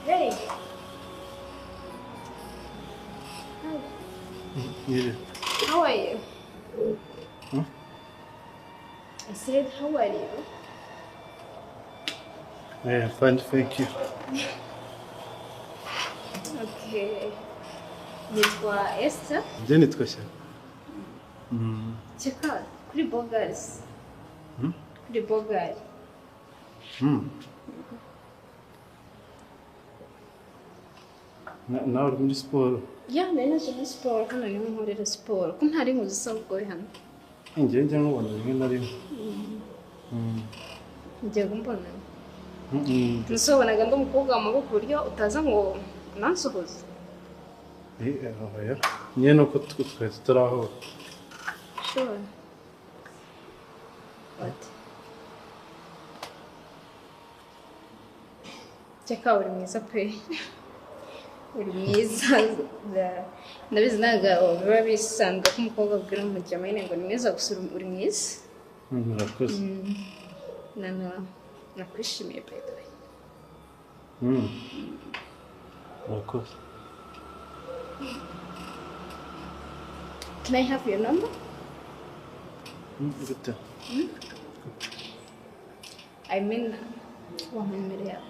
Hey. Hi. Yeah. How are you? Huh? I said, how are you? Yeah, fine, thank you. Okay. Nitwa Esther. Jenny twasha. Cheka kuri Bogaris. Kuri Bogari. Nawe uri muri siporo. Ya, nena muri siporo hano niho nkorera siporo. Ko ntari nkuzi sabwo hano. Njye nkubona rimwe na rimwe. Ngiye kumbona. Nsobonaga ndi umukobwa w'amaboko buryo utaza ngo nansuhuze. Oya. Nyine nuko twese turahura. Sure. What? Cheka uri mwiza pe. Uri mwiza. Ndabizi ntabwo biba bisanzwe ko umukobwa abwira umujyama nyine ngo ni mwiza gusa uri mwiza. Murakoze. Nakwishimiye by the way. Murakoze. Can I have your number? Gute. I mean, wamwemerera yawe.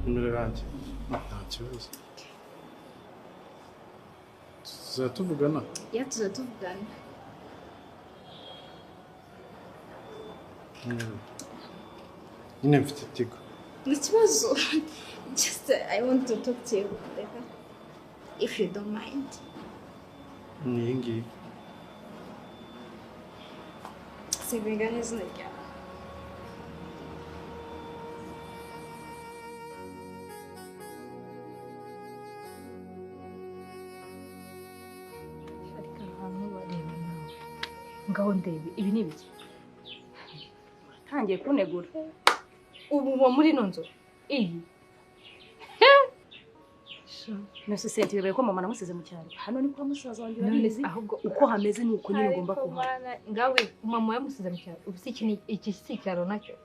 Nimero yanjye. Nta kibazo. Tuzatuvugana. Ya tuzatuvugana. Nyine mfite tigo. Ni ikibazo. Just I want to talk to you. If you don't mind. Ni iyi ngiyi. Sevinga izina ryawe. ariko ahantu bareba nawe ngaho ndebe ibi ni ibiki tangiye kunegura ubu uba muri ino nzu iyi nose senti bebe ko mama namusize mu cyaro hano ni kwa musaza wanjye urabizi ahubwo uko hameze ni uko nyine ugomba kuba ngawe mama yamusize mu cyaro ubu iki si cyaro nacyo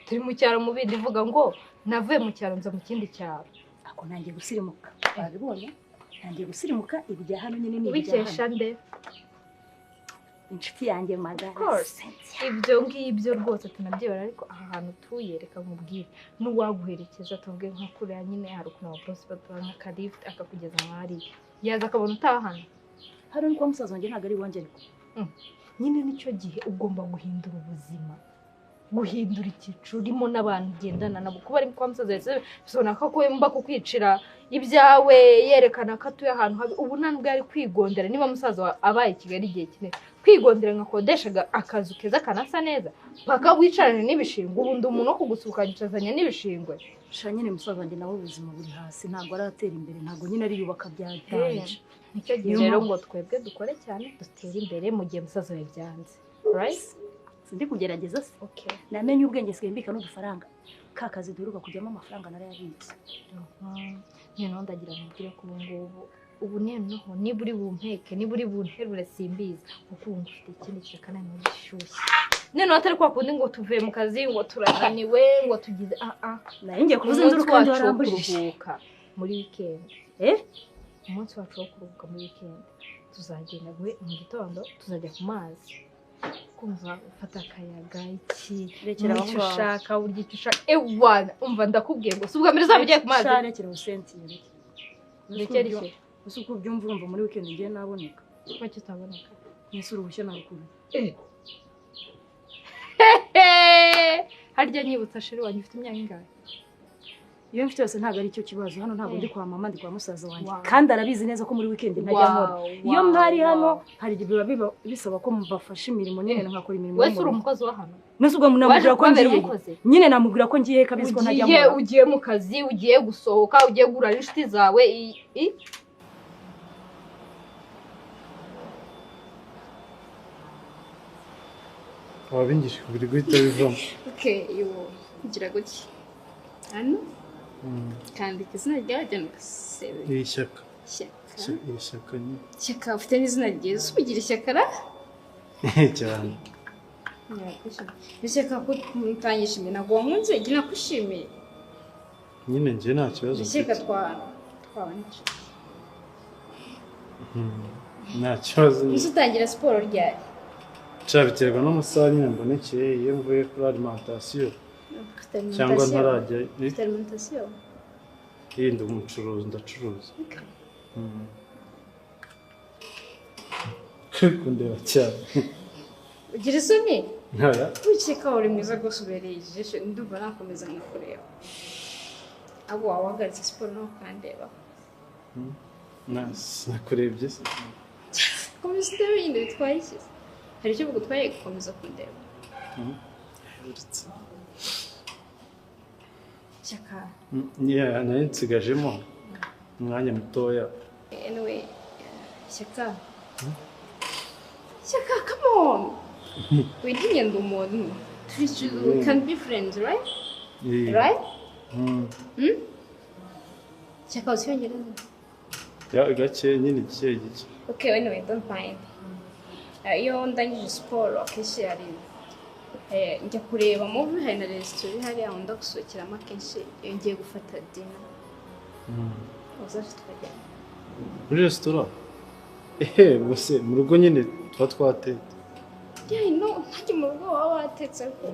turi mu cyaro mu bindi vuga ngo navuye mu cyaro nza mu kindi cyaro ako nangiye gusirimuka babibonye nangiye gusirimuka ibya hano nyine ni Ubikesha nde? inshuti yanjye magara Ibyo ngibyo rwose tunabyibara ariko aha hantu tuyereka mubwire n'uwaguherekeza tuvuge nko kuriya nyine hari ukuntu abapolisi batwara nka lift akakugeza ahari yaza akabona utahana hano ni kwa musaza wanjye ntabwo ari iwanjye ariko nyine nicyo gihe ugomba guhindura ubuzima guhindura icyiciro urimo n'abantu ugendana nabo kuba ari kwa musaza wese bisona ko kwemba kukwicira ibyawe yerekana ko atuye ahantu habi ubu ntabwo ari kwigondera niba musaza abaye i Kigali igihe kinini kwigondera nkakodeshaga akazu keza kanasa neza paka wicarane n'ibishingwe ubundi umuntu wo kugusukanyicazanya n'ibishingwe sha nyine musaza wanjye nawe ubuzima buri hasi ntabwo aratera imbere ntabwo nyine ari yubaka byatanje nicyo gihe rero ngo twebwe dukore cyane dutere imbere mu gihe musaza we byanze right sindi kugerageza se okay namenye ubwenge simbika n'udufaranga ka kazi duheruka kujyamo amafaranga narayabitse nyine ndagira mubwire ko ubu noneho niba uri bumpeke niba uri bunterure simbizi kuko ubu mfite ikindi cyakana n'ishyushye noneho atari kwa kundi ngo tuvuye mu kazi ngo turananiwe ngo tugize nayo ngiye kuvuza inzuru kandi warambujije muri weekend umunsi wacu wo kuruhuka muri weekend tuzagenda mu gitondo tuzajya ku mazi kumva ufata akayaga iki rekera aho ushaka urya icyo ushaka ewana umva ndakubwiye ngo si ubwa mbere uzamugiye ku mazi rekera ubusenti rekera iki uzi uko ubyumva urumva muri weekend ngiye naboneka kuko kitaboneka nisi uruhushya narukuru harya nyibutsa sheri wanjye ufite imyaka ingahe iyo mfite yose ntabwo ari cyo kibazo hano ntabwo ndi kwa mama ndi kwa musaza wanjye kandi arabizi neza ko muri weekend ntajya nkora iyo mpari hano hari igihe biba bisaba ko mubafasha imirimo nyine nkakora imirimo wese uri umukozi wa hano nese ubwo namubwira ko ngiye nyine namubwira ko ngiye kabizi ko ntajya nkora ugiye mu kazi ugiye gusohoka ugiye gura inshuti zawe wabingisha kubiri guhita bivamo okay yo ngira gutya hano kandi izina ryawe ngasebe iri shyaka iri shyaka ni shyaka ufite n'izina ryiza ugira ishyaka ra cyane ishyaka ko mutangishimiye ntabwo wankunze igira nakwishimiye nyine njye nta kibazo Ndakeka twabanje. nta kibazo Uzi utangira siporo ryari? biterwa n'amasaha nyine mbonekeye iyo mvuye kuri alimentation cyangwa ntarajya Alimentation. yindi umucuruzi ndacuruza kundeba cyane Ugira isoni? nkaya Wiceka uri mwiza rwose ubereye ijisho ndumva nakomeza nkikureba. Abo wahagaritse siporo no kandeba. nakurebye se Komeza utebe yindi bitwaye iki? Hari icyo bigutwaye gukomeza kundeba? Chaka. nari nsigajemo umwanya mutoya Anyway, Chaka. Chaka, come on. We didn't do more. We can be friends, right? Right? Chaka, what's your name? gake nyine gike Okay, anyway, don't mind. Iyo ndangije siporo akenshi hari njya kureba movie hari na restaurant hariya nkunda gusohokeramo akenshi iyo ngiye gufata dinner. Uzaje tukajyana. muri restaurant bose mu rugo nyine tuba twatetse Yeah, no, ntajya mu rugo waba watetse ariko.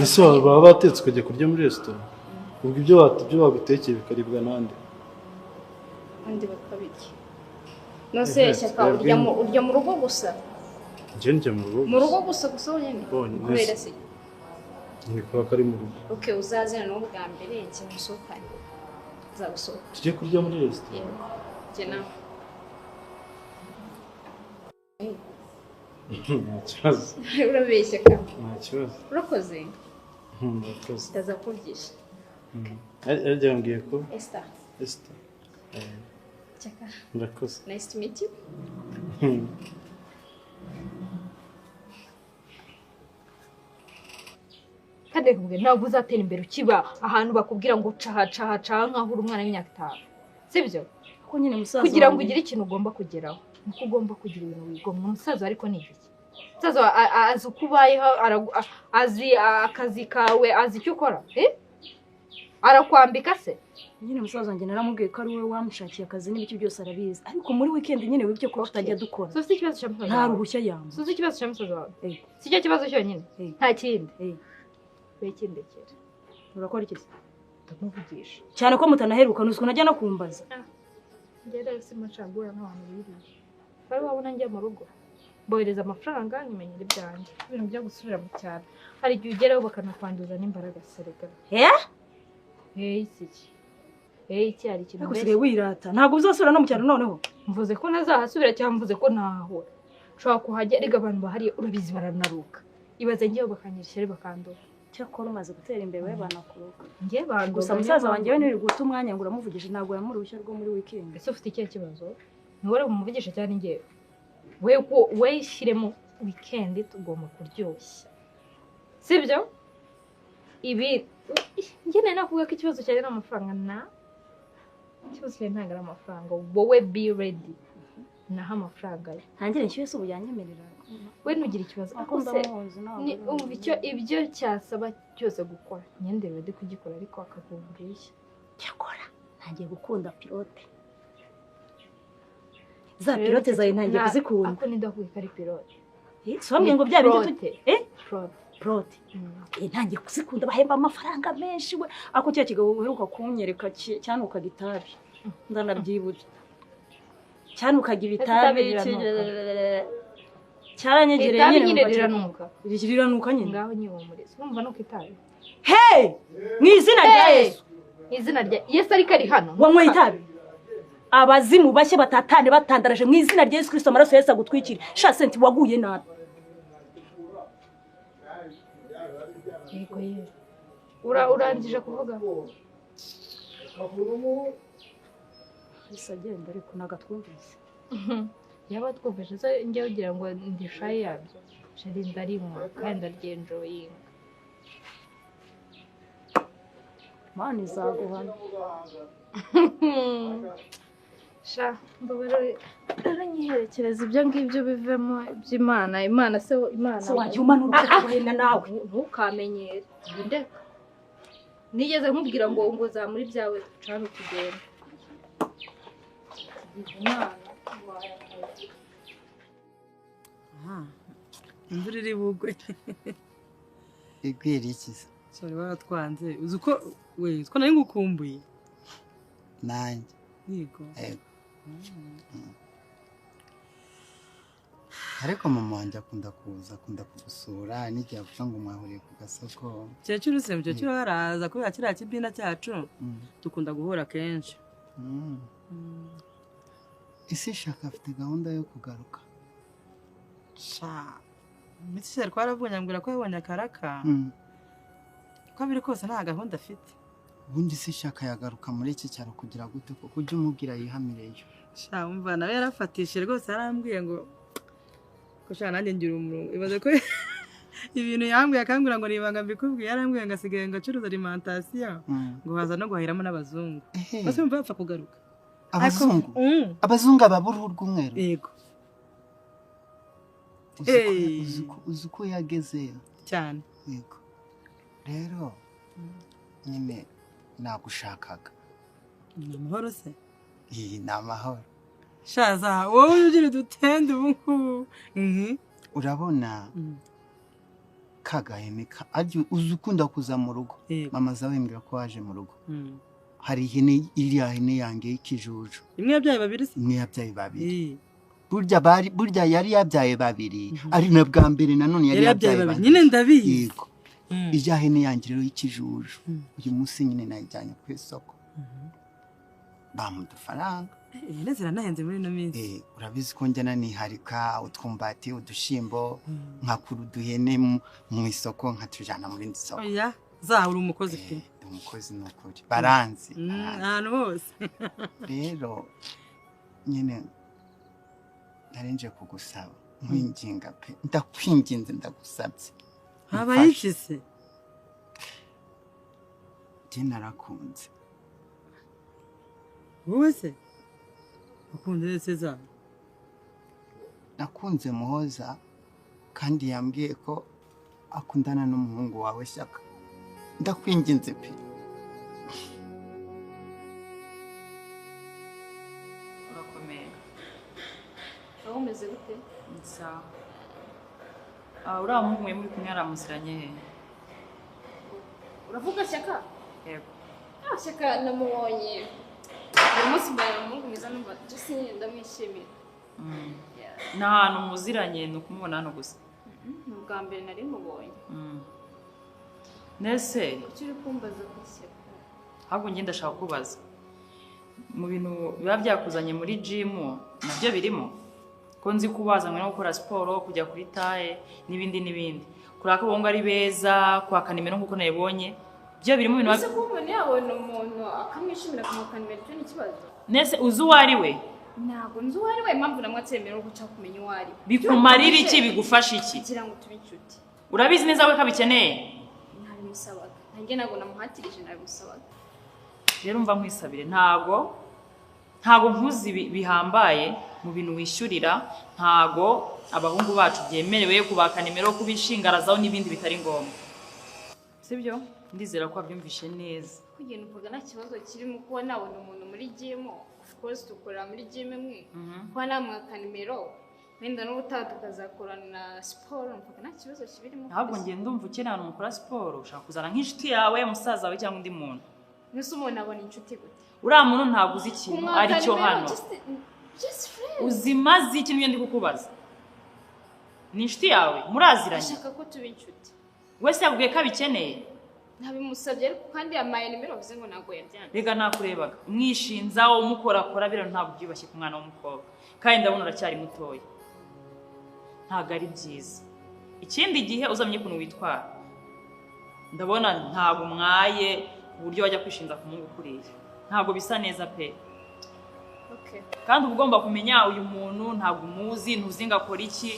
ese baba batetse ukajya kurya muri restaurant ubwo ibyo bagutekeye bikaribwa nande Andi bakabiki. No se Shyaka urya mu rugo gusa. njye mu rugo Mu rugo gusa wenyine. Kubera se. ni kwa kari mu rugo Okay, uzazina no bwa mbere kimusohokanye. Zagusohoka. tujye kurya muri restaurant Yego. Jena. nta kibazo Urabeshya ka. nta kibazo Urakoze. murakoze Ndazakugisha. arya mbwiye ko Esther. Chaka. murakoze Nice to meet you. kandi kubwe ntabwo uzatera imbere ukiba ahantu bakubwira ngo caha nk'aho uri umwana w'imyaka 5 sibyo Ko nyine musaza kugira ngo ugire ikintu ugomba kugeraho nuko ugomba kugira ibintu wigomwa umusaza ariko ni iki umusaza azi uko ubayeho azi akazi kawe azi icyo ukora arakwambika se nyine musaza wanjye naramubwiye ko ari wowe wamushakiye akazi n'ibiki byose arabizi ariko muri weekend nyine wibyo ko tutajya dukora so si ikibazo cya musaza nta ruhushya yangu so si ikibazo cya musaza wawe si cyo kibazo cyonyine nta kindi wekindekera urakora iki ndamuvugisha cyane ko mutanaheruka nuzwe najya no kumbaza ngera si macagura n'abantu biriye bari wabona njye mu rugo bohereza amafaranga nkimenyera ibyanjye ibintu byo gusubira mu cyaro hari igihe ugeraho bakanakwanduza n'imbaraga serega iki hari ikintu mbese wirata ntabwo uzasubira no mu cyaro noneho mvuze ko nazahasubira cyangwa mvuze ko ntahahora ushobora kuhagera ariko abantu bahari urabizi baranaruka ibaze ngewe bakanyirishya ari bakandura cyakora umaze gutera imbere we banakuruka ngiye banduza gusa musaza wanjye we ntiri guta umwanya ngo uramuvugije ntabwo yamurushya rwo muri weekend ese ufite ikihe kibazo niwe umuvugisha cyane ngewe we shyiremo weekend tugomba kuryoshya sibyo ibi njye nari nakuvuga ko ikibazo cyane n'amafaranga ikibazo cyane ntabwo ari amafaranga wowe be ready naho amafaranga ye ntangire nshyuye se ubu yanyemerera we ntugire ikibazo umva ibyo cyasaba cyose gukora nyende ready kugikora ariko akagumbishya cyakora ntangiye gukunda pilote za pilote zawe ntangiye kuzikunda ako nidakwiye ko ari pilote sobambwiye ngo bya bintu pilote ntangiye kuzikunda bahemba amafaranga menshi we ako cya kigabo uheruka kunyereka cyane ukagitabi ndanabyibutse cyane ukagira itabi cyaranyegereye nyine riranuka nyine ngaho nyihumuriza urumva nuko itabi mu izina rya Yesu izina rya Yesu ariko ari hano wanyweye itabi abazimu bashye batatane batandaraje mu izina rya Yesu Kristo amaraso Yesu agutwikire sha senti waguye nabi yego ye urangije kuvuga isagenda ariko nagatwumvise yaba twumvise se njye ugira ngo ndishaye yabyo shari ndarimwa kandi ndaryenjoye mani zaguhana sha mbabara aranyiherekereza ibyo ngibyo bivemo by'Imana Imana se wajya umanura ukahena nawe ntukamenyere ndeka nigeze nkubwira ngo za muri byawe ducana ukigenda imvura iri bugwe igwira iki se sorry waratwanze uzi uko nari ngukumbuye nanjye yego ariko mama wanjye akunda kugusura n'igihe avuga ngo mwahuriye ku gasoko cyecuru se cyecuru haraza kubera kiriya kibina cyacu dukunda guhura kenshi isi shaka afite gahunda yo kugaruka Mr. Twaravunye ambwira ko yabonye akaraka ko biri kose nta gahunda afite ubundi isi shaka yagaruka muri iki cyaro kugira gute kuko ujye umubwira yihamireyo umva nawe yarafatishije rwose yarambwiye ngo ko shaka nanjye ngira umurongo ibaze ko ibintu yambwiye akambwira ngo nibanga mbikubwiye yarambwiye ngo asigaye ngo acuruza alimentation ngo haza no guhahiramo n'abazungu bose bumva bapfa kugaruka abazungu ababuruhu rw'umweru yego uzi uko yagezeyo cyane yego rero nyine nagushakaga ni amahoro se iyi ni amahoro shaza wowe ugira dutende ubu ngubu urabona kagahene uzi ukunda kuza mu rugo mama zawembwira ko waje mu rugo hari ihene iriya hene yange y'ikijuju imwe yabyaye babiri se imwe yabyaye babiri burya yari yabyaye babiri ari na bwa mbere nanone yari yabyaye babiri nyine ndabizi yego ijya hene yange rero y'ikijuju uyu munsi nyine nayijyanye ku isoko bamuha udufaranga ihene ziranahenze muri ino minsi urabizi ko njyana niharika utwumbati udushyimbo nkakura uduhene mu isoko nkatujyana muri indi soko oya zawe uri umukozi pe umukozi ni ukuri baranzi ahantu hose rero nyine narinje kugusaba nkwinginga pe ndakwinginze ndagusabye habaye iki se njye narakunze wowe se ukunze ese zawe nakunze muhoza kandi yambwiye ko akundana n'umuhungu wawe Shyaka ndakwinginze pe urakomeye aho umeze gute sawa uriya muhungu muri kumwe yaramuziranye he uravuga Shyaka yego Shyaka namubonye uyu munsi mbaye umuhungu mwiza numva just ndamwishimira ni ahantu muziranye ni ukumubona hano gusa ni ubwa mbere nari mubonye nese kuki uri kumbaza ku Shyaka ahubwo njye ndashaka kubaza mu bintu biba byakuzanye muri jimu nabyo birimo ko nzi ko ubazanywe no gukora siporo kujya kuri taye n'ibindi n'ibindi kuraka bongo ari beza kwaka nimero nk'uko nayibonye byo birimo ibintu ese ko umuntu yabona umuntu akamwishimira kumukana nimero cyo ni ikibazo nese uzi uwo ari we ntabwo nzi uwo ari we mpamvu namwatsemera no guca kumenya uwo ari bikumarira iki bigufasha iki kugira ngo tube inshuti urabizi neza we ko abikeneye ntabimusabaga nanjye ntabwo namuhatirije nabimusabaga rero umva nkwisabire ntabwo nkuzi bihambaye mu bintu wishyurira ntabwo abahungu bacu byemerewe kubaka nimero kubishingarazaho n'ibindi bitari ngombwa sibyo ndizera ko wabyumvishe neza kugenda uvuga nta kibazo kirimo kuba nabona umuntu muri gym of course dukorera muri gym imwe kuba namwaka nimero wenda n'ubutaha tukazakorana siporo mvuga nta kibazo kibirimo ntabwo ngenda ndumva ukeneye ahantu mukora siporo ushaka kuzana nk'inshuti yawe musaza wawe cyangwa undi muntu mbese umuntu abona inshuti gute uriya muntu ntabwo uzi ikintu ari cyo hano uzi maze ikintu iyo ndi kukubaza ni inshuti yawe muraziranye ashaka ko tuba inshuti wese yabwiye ko abikeneye ntabimusabye ariko kandi yamaye nimero bivuze ngo ntabwo yabyanditse rega nakurebaga umwishinzaho umukorakora biro ntabwo byubashye ku mwana w'umukobwa kandi ndabona uracyari mutoya ntabwo ari byiza ikindi gihe uzamenye ukuntu witwara ndabona ntabwo mwaye uburyo wajya kwishinza ku mungu kuriya ntabwo bisa neza pe kandi uba ugomba kumenya uyu muntu ntabwo umuzi ntuzi ngo akora iki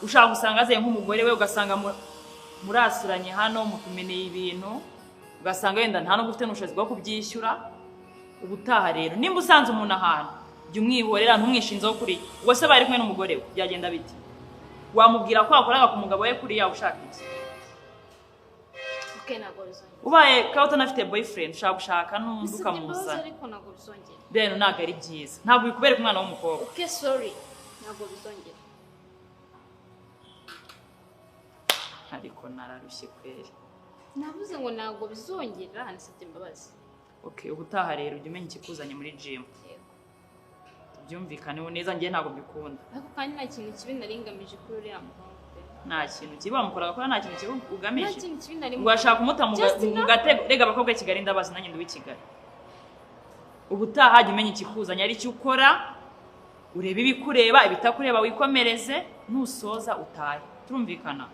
ushaka gusanga azaye nk'umugore we ugasanga murasuranye hano mukumeneye ibintu ugasanga wenda nta no gufite n'ubushobozi bwo kubyishyura ubutaha rero nimba usanze umuntu ahantu jya umwihorera ntumwishinzeho kuriya ubwo se bari kumwe n'umugore we byagenda biti wamubwira ko wakoraga ku mugabo we kuriya ushaka iki Okay, ntabwo bizongera. ubaye kaba utanafite boyfriend ushaka gushaka n'undi ukamuza Ariko ntabwo bizongera. rero ntabwo ari byiza ntabwo bikubereka umwana w'umukobwa Okay, sorry. Ntabwo bizongera. ariko nararushye kweri Navuze ngo ntabwo bizongera, nisabye imbabazi. okay ubutaha rero ujye umenya ikikuzanye muri gym byumvikaneho neza njye ntabwo mbikunda Ariko kandi nta kintu kibi nari ngamije kuri uriya muhungu. nta kintu kibi wamukoraga ko nta kintu kibi ugamije Nta kintu kibi nari ngo ashaka kumuta mu Just enough. gatego rega abakobwa i Kigali ndabazi nanjye ndi w'i Kigali ubutaha jya umenya ikikuzanye ari cyo ukora urebe ibikureba ibitakureba wikomereze nusoza utahe turumvikana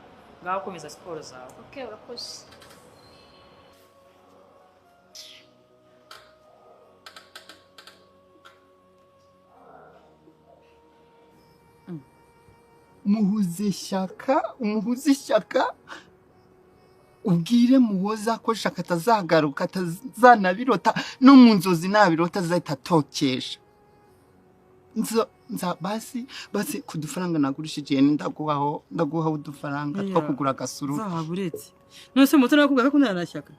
ngaho komeza siporo zawe Okay, urakoze. umuhuze ishyaka ubwire muhoza ko shaka atazagaruka atazanabirota no mu nzozi nabirota azahita atokesha basi ku dufaranga nagurishije ndaguhaho udufaranga two kugura agasuru zahaburetse nose muto nakubwira ko ntarashyaka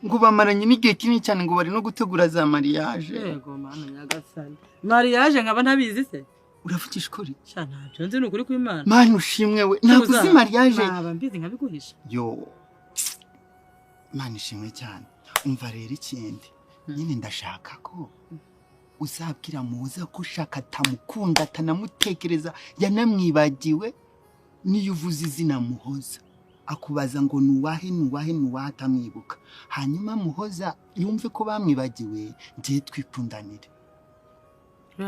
ngo bamaranye n'igihe kinini cyane ngo bari no gutegura za mariage yego mana nyagasani mariage nkaba ntabizi se uravugisha ukuri cyane ntabyo nzi n'ukuri kw'Imana mana ushimwe we ntabwo uzi mariage naba mbizi nkabiguhisha yo mana ishimwe cyane umva rero ikindi nyine ndashaka ko uzabwira muza ko ushaka atamukunda atanamutekereza yanamwibagiwe niyo uvuze izina muhoza akubaza ngo nuwahe atamwibuka hanyuma muhoza yumve ko bamwibagiwe ngiye twikundanire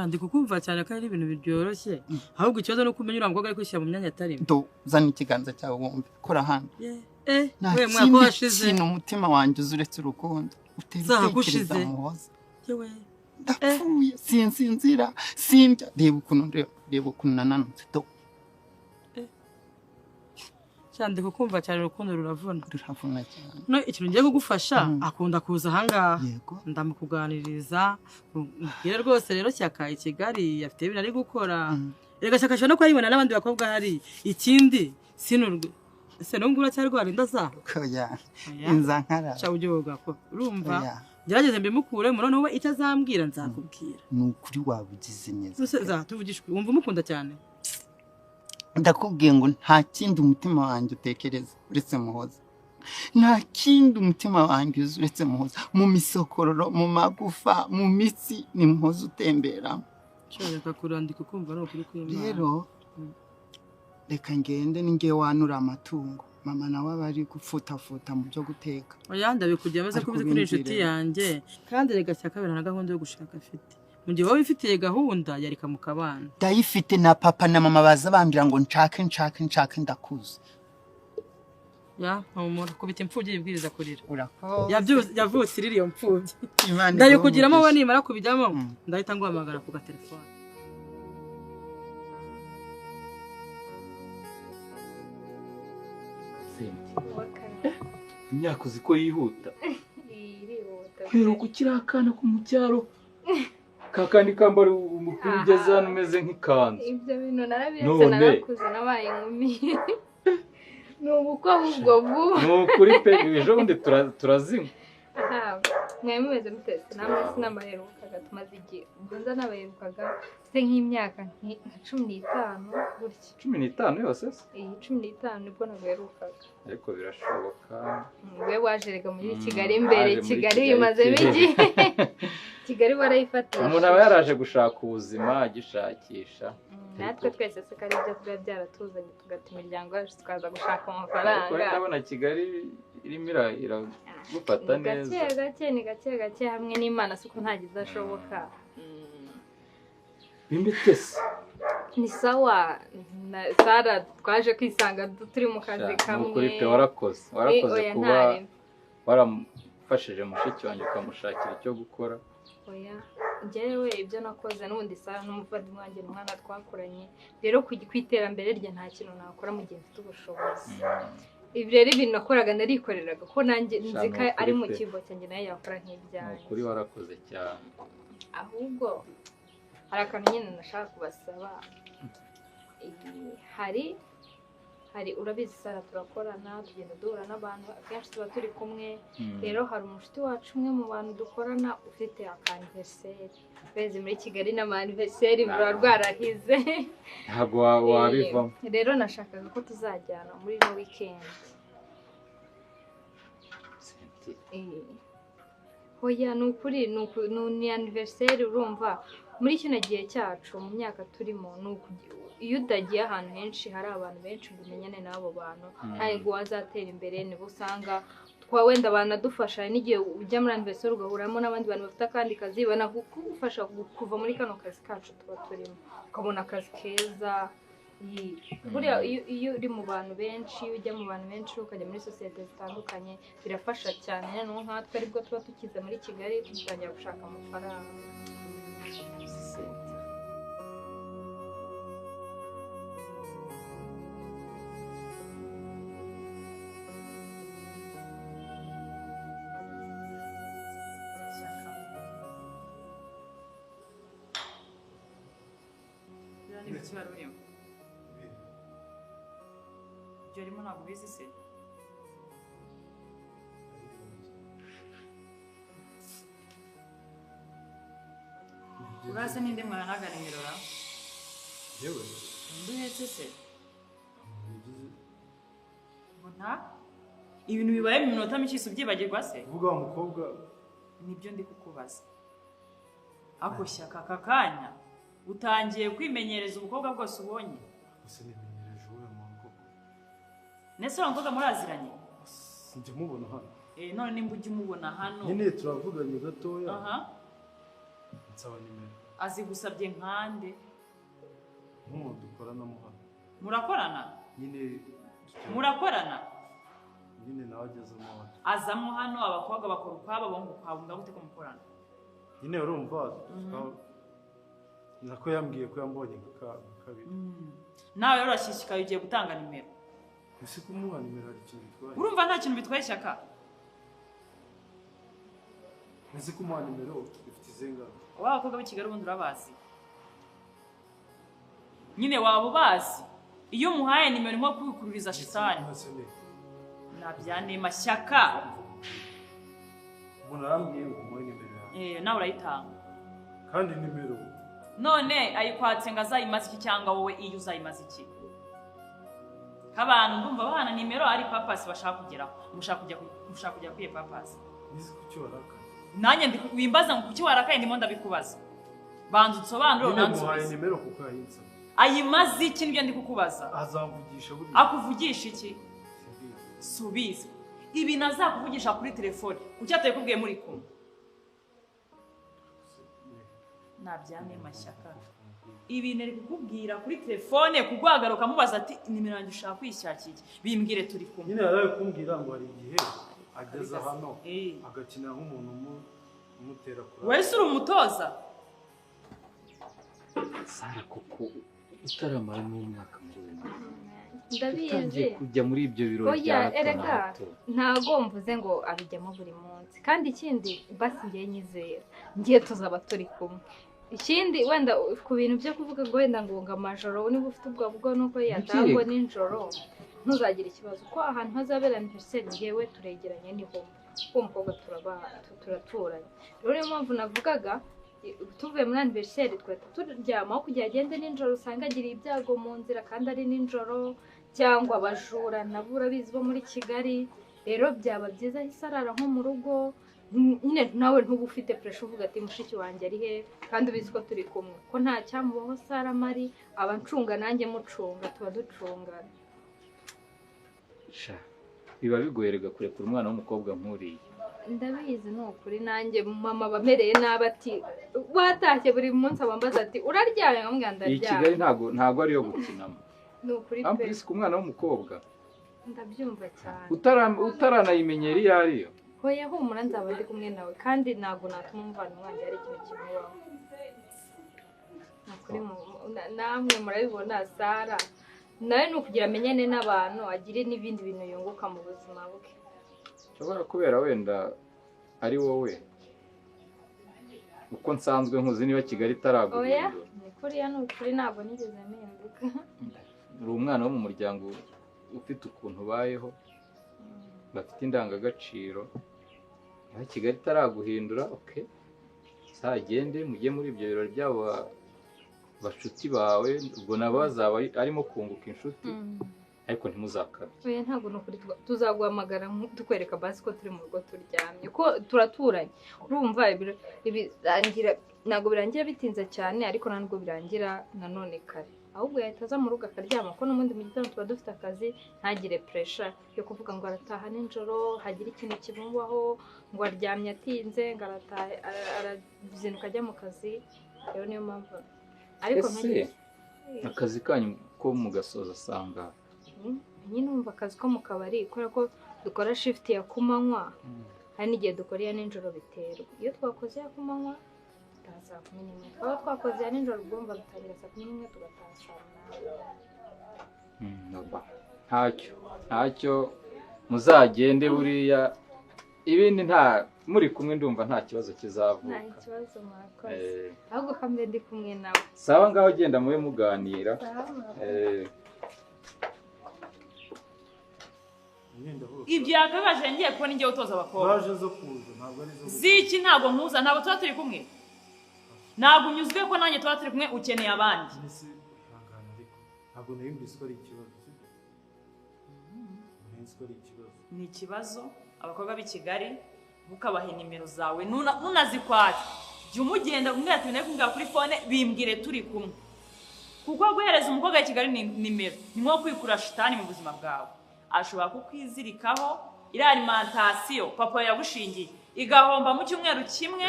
ndi kukumva cyane ko ari ibintu byoroshye ahubwo ikibazo no kumenya uramukobwa ari kwishyira mu myanya atarimo zana ikiganza cyawe wumve kora hano we mwaka washize kintu umutima wanjye uzuretse urukundo utekereza muhoza yewe ndapfuye sinsinzira sindya reba ukuntu nananutse cyane kukumva cyane urukundo ruravuna cyane no ikintu ngiye kugufasha akunda kuza ahangaha yego ndamukuganiriza mbwira rwose rero Shyaka i Kigali afite ibintu ari gukora rega Shyaka ashobora no kuyibona n'abandi bakobwa hari ikindi sinurwe ese nungura cyarwara inda zaho koya inzankara cya ujyoga ko urumva gerageze mbimukure none wowe icyo azambwira nzakubwira ni ukuri wabugize neza tuvugishwe wumva umukunda cyane ndakubwiye ngo nta kindi umutima wanjye utekereza uretse muhoza nta kindi umutima wanjye uretse muhoza mu misokororo mu magufa mu mitsi ni muhoza utemberamo reka kurandika ukumva ari ukuri kw'Imana rero reka ngende ninge wanura amatungo mama nawe aba ari gufutafuta mu byo guteka oya ndabikugiye maze kubizi kuri inshuti yanjye kandi rega Shyaka abera na gahunda yo gushaka afite mu gihe wowe ifitiye gahunda yarika mu kabana ndayifite na papa na mama baza bambwira ngo nshake ndakuze mpumura kubita imfubyi yibwiriza kurira urakoze yavutse iriri iyo mfubyi ndayikugiramo wowe nimara kubijyamo ndahita nguhamagara ku gatelefone imyaka uzi ko yihuta kwiruka ukiri akana ko mu cyaro kakandi kambara umupira ugeze hano umeze nk'ikanzu ibyo bintu narabiretse narakuze nabaye inkumi ni ubukwe ahubwo vuba ni ukuri pe ejo bundi turazinywa mwari mumeze mutetse namwe sinamaherukaga tumaze igihe ubwo nza nabaherukaga mfite nk'imyaka nka 15 gutya 15 yose se 15 nibwo nabaherukaga ariko birashoboka we wajerega muri Kigali imbere Kigali imazemo igihe Kigali barayifatiye umuntu aba yaraje gushaka ubuzima agishakisha natwe twese se kari byo kuba byaratuzanye tugata imiryango yacu tukaza gushaka amafaranga ariko ndabona Kigali irimo iragufata neza ni gake hamwe n'Imana suko ntagize ashoboka bimbitese ni sawa Sara twaje kwisanga turi mu kazi kamwe ukuri pe warakoze kuba waramfashije mushiki wanjye ukamushakira icyo gukora oya njyewe ibyo nakoze n'ubundi Sara n'umuvandimwe wanjye n'umwana twakoranye rero kwiterambere rye nta kintu nakora mu gihe mfite ubushobozi ibyo rero ibintu nakoraga narikoreraga ko nanjye nzika ari mu kigo cyanjye nayo yakora nk'ibyanjye ukuri warakoze cyane ahubwo hari akantu nyine nashaka kubasaba hari hari urabizi Sara turakorana tugenda duhura n'abantu akenshi tuba turi kumwe rero hari umushuti wacu umwe mu bantu dukorana ufite akaniverseri beze muri Kigali n'amaniverseri bura rwarahize ntabwo wabivamo rero nashakaga ko tuzajyana muri no weekend hoya nukuri ni anniversary urumva muri kino gihe cyacu mu myaka turimo iyo udagiye ahantu henshi hari abantu benshi umenyane n'abo bantu ntabwo wazatera imbere nibo usanga wenda banadufasha n'igihe ujya muri anniversary ugahuramo n'abandi bantu bafite akandi kazi banagufasha kuva muri kano kazi kacu tuba turimo ukabona akazi keza buriya iyo uri mu bantu benshi iyo ujya mu bantu benshi ukajya muri sosiyete zitandukanye birafasha cyane noneho nkatwe aribwo tuba tukize muri Kigali dutangira gushaka amafaranga ibyo arimo ntabwo ubizi se urase ninde mwaranaga nimero ra yewe nduhetse se mbona ibintu bibaye mu minota mike ubyibagirwa se uvuga wa mukobwa nibyo ndi kukubaza ako shyaka aka kanya utangiye kwimenyereza ubukobwa bwose ubonye gusa nimenyereje uwo muntu nese wa mukobwa muraziranye njye mubona hano none nimba ujya umubona hano nyine turavuganye gatoya nsaba nimero azigusabye nkande nk'umuntu dukorana mo hano murakorana nyine murakorana nyine nawe agezemo hano azamo hano abakobwa bakora ukwabo abahungu ukwabo ndagute ko mukorana nyine urumva nako yambwiye ko yambonye kabiri nawe rero urashishikaye ugiye gutanga nimero ese kumuha nimero hari ikintu bitwaye urumva nta kintu bitwaye Shyaka ese kumuha nimero ifite izengana waba abakobwa b'i Kigali ubundi urabazi nyine waba ubazi iyo umuhaye nimero nko kwikururiza shitani nabyanema Shyaka umuntu arambwiye ngo umuhe nimero yawe nawe urayitanga kandi nimero none ayikwatse ngo azayimaze iki cyangwa wowe iyo uzayimaze iki abantu ndumva bahana nimero ari papasi bashaka kugeraho mushaka kujya kwiye papasi nizi kuki warakaye nanjye wimbaza ngo kuki warakaye ndimo ndabikubaza banza unsobanure nansubize nimero kuko yayinsa ayimaze iki nibyo ndi kukubaza azamvugisha buri akuvugisha iki subiza ibi nazakuvugisha kuri telefone kuki atayikubwiye muri kumwe nabyanema Shyaka ibintu ari kukubwira kuri telefone kugwagaruka mubaza ati nimero yanjye ushaka kwishyakira bimbwire turi kumwe nyine yaraye kumbwira ngo hari igihe ageze hano agakinira nk'umuntu umutera kure wese uri umutoza Sara koko utaramara n'umwaka muri ndabizi kujya muri ibyo birori bya hato ntago mvuze ngo abijyamo buri munsi kandi ikindi basi ngiye nyizera ngiye tuzaba turi kumwe ikindi wenda ku bintu byo kuvuga ngo wenda ngo amajoro niba ufite ubwoba bwo nuko yatangwa nijoro ntuzagire ikibazo ko ahantu hazabera anniversaire ngewe turegeranye niho umukobwa turaturanye rero niyo mpamvu navugaga tuvuye muri anniversaire twahita turyama aho kugira agende nijoro usanga agiriye ibyago mu nzira kandi ari nijoro cyangwa abajura nabo urabizi bo muri Kigali rero byaba byiza ahise arara nko mu rugo nyine nawe ntuba ufite pressure uvuga ati mushiki wanjye ari he kandi ubizi ko turi kumwe ko nta cyamubaho Sara mari aba ncunga nanjye mucunga tuba ducungana biba bigoye kurekura umwana w'umukobwa nk'uriya ndabizi ni ukuri nanjye mama bamereye nabi ati watashye buri munsi abambaza ati uraryamye nkamubwira ndaryamye iyi Kigali ntabwo ariyo gukinamo ni ukuri pe ku mwana w'umukobwa ndabyumva cyane utaranayimenyera iyo ariyo hoya humura nzaba ndi kumwe nawe kandi ntabwo natuma umuvana umwanjye hari ikintu kimubaho namwe murabibona Sara nawe ni ukugira amenyane n'abantu agire n'ibindi bintu yunguka mu buzima bwe ushobora kubera wenda ari wowe uko nsanzwe nkuzi niba Kigali itaraguhindura oya ni kuriya ni ukuri ntabwo nigeze mpinduka uri umwana wo mu muryango ufite ukuntu ubayeho bafite indangagaciro aho Kigali itaraguhindura okay sagende mujye muri ibyo birori byabo bashuti bawe ubwo nabo bazaba arimo kunguka inshuti ariko ntimuzakabe oya ntabwo nukuri tuzaguhamagara tukwereka basi ko turi mu rugo turyamye ko turaturanye urumva ibirangira ntabwo birangira bitinze cyane ariko ntabwo birangira nanone kare ahubwo yahita aza mu rugo akaryama ko n'ubundi mu gitondo tuba dufite akazi ntagire pressure yo kuvuga ngo arataha nijoro hagira ikintu kimubaho ngo aryamye atinze ngo arataha arazinduka ajya mu kazi rero niyo mpamvu ariko akazi kanyu ko mugasoza asanga nyine umva akazi ko mu kabari kubera ko dukora shift ya kumanywa hari n'igihe dukora iya nijoro biterwa iyo twakoze ya kumanywa tutaha saa 11 twaba twakoze ya nijoro ugomba dutangira saa 11 tugataha saa 8 ntacyo muzagende buriya ibindi nta muri kumwe ndumva nta kibazo kizavuka nta kibazo mwakoze ahubwo kambe ndi kumwe nawe sawa ngaho genda mube muganira ibyo yakabaje ngiye kubona ingiye utoza abakobwa baje zo kuza ntabwo ari zo ziki ntabwo nkuza ntabwo tuba turi kumwe ntabwo unyuzwe ko nanjye tuba turi kumwe ukeneye abandi ntabwo nayumvise ko ari ikibazo ni ikibazo abakobwa b'i Kigali bukabaha nimero zawe nunazikwata jya umugenda umwe ati nayo kumbwira kuri phone bimbwire turi kumwe kuko guhereza umukobwa w'i Kigali nimero ni nko kwikura shitani mu buzima bwawe ashobora kukwizirikaho iri alimentation papa yagushingiye igahomba mu cyumweru kimwe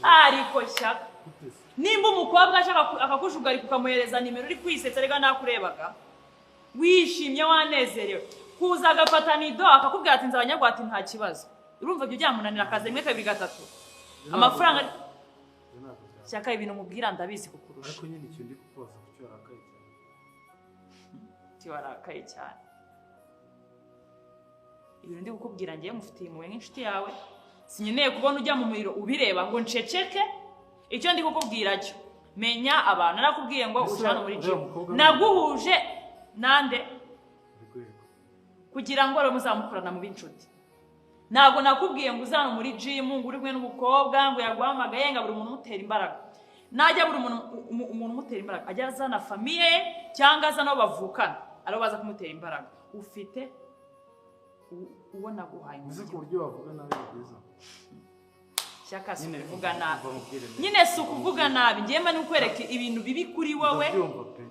ariko shyaka nimba umukobwa ashaka akakushugarika ukamuhereza nimero uri kwisetsa rega nakurebaga wishimye wanezerewe kuza agafata nido akakubwira ati nzabanyagwati nta kibazo urumva ibyo byamunanira akazi rimwe kabiri gatatu amafaranga shyaka ibintu mubwira ndabizi kukurusha ariko nyine icyo ndi kukoza kucyo warakaye cyane ibintu ndi kukubwira ngiye mufitiye impuhwe nk'inshuti yawe sinyeneye kubona ujya mu muriro ubireba ngo nceceke icyo ndi kukubwira cyo menya abantu narakubwiye ngo ujana muri gym naguhuje nande kugira ngo rero muzamukorana mu b'inshuti ntabwo nakubwiye ngo uzana muri gym ngo uri kumwe n'umukobwa ngo yaguhamagaye ngo buri muntu umutera imbaraga najya buri umuntu umutera imbaraga ajya azana famiye cyangwa azana abo bavukana aribo baza kumutera imbaraga ufite ubona guhaye uzi ku buryo bavuga nabi bwiza cyaka si kuvuga nabi nyine si ukuvuga nabi ngiye mba n'ukwereka ibintu bibi kuri wowe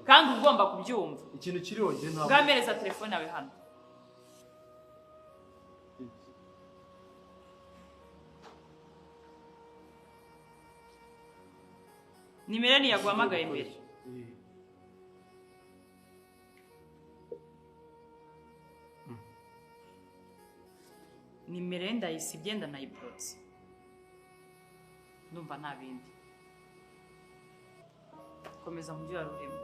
kandi ugomba kubyumva ikintu kiri wowe ntabwo bwamereza telefone yawe hano nimero ni yaguhamagaye mbere nimero ndayisibye ndanayiburutse ndumva nta bindi komeza mu byo warurimo